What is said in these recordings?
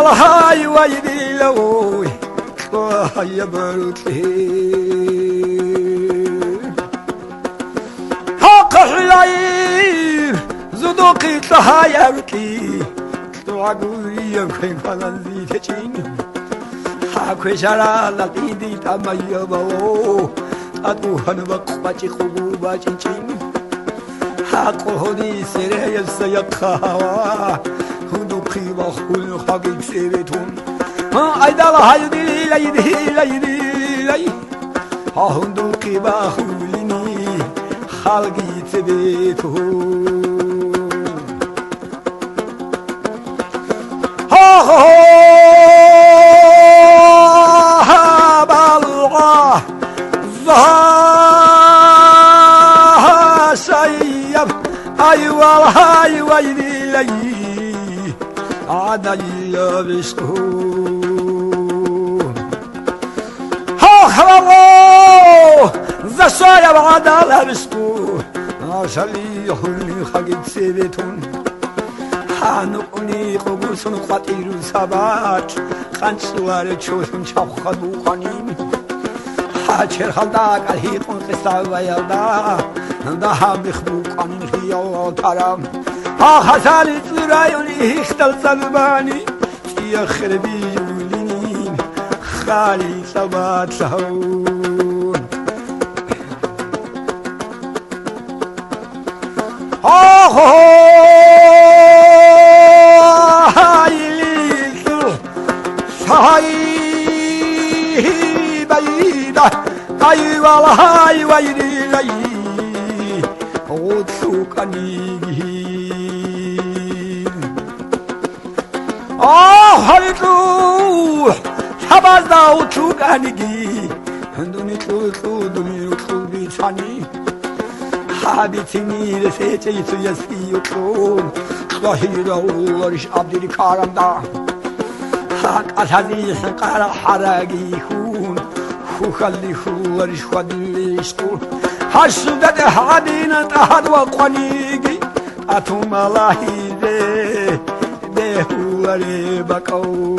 والله ويدي لوي يا بروتي حق حلاير زدوقي تهايرتي توعقولي يمكن فلنزي تجين حاكوي شرالا تيدي تميبو أدوهن بقباتي خبوبا چنچين حق هدي سرية سيقها هدوقي بخول حقيق سيبتون أيدال هايدي لي هندوقي بخولني خلقي تبيتون بالغة زها سيب أي والله أي ويلي لي عاد يلبسون خلوه زشايب عاد يلبسون عشالي يخلي خاقد سيبتون حانقني قبوسون قطير سبات خانسوار چوشون چاپ خدو قانين حاچر خلداك الهيقون قصة ويلدا دا هم بخبو قانين خيال ترم خسالي ترايوني اختل سلباني يا خربي يولينين خالي سبات سهون هاي بعيدة أي والله أي ويلي لي وتسوقني هلتروح حبازا وتسوقني هندوني تلو دوني تلو بيتاني حابتني لسيتي يسي يطلون ظهير الله عبد الكرم دا حق الهدي حقار حراقي يكون وخلي خورش ودليشتون حشدت هادينا تهد وقنيقي أتوم الله ده هوري بكو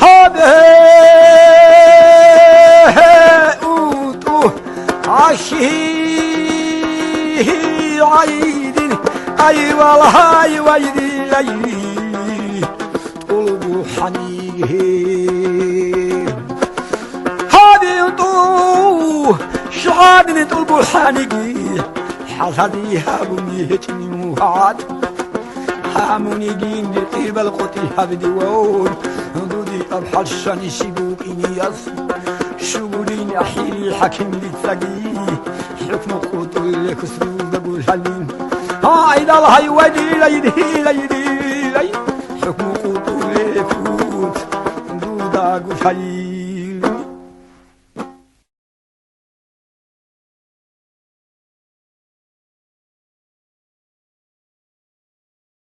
هذا أوتو عشي عيد أي والله أي ويدي لي قلبو حنيه هذه طو شعادني قلبو حنيه حسدي هابوني هتني موهات حاموني جين بالقيب القطي هبدي وون هدودي أبحشني شبوك إنياس شغلين أحيلي حكم لتسقي حكم قطل لكسرو دقول حلين أيضا هاي ودي لي حكم قطول فوت دودا قفلي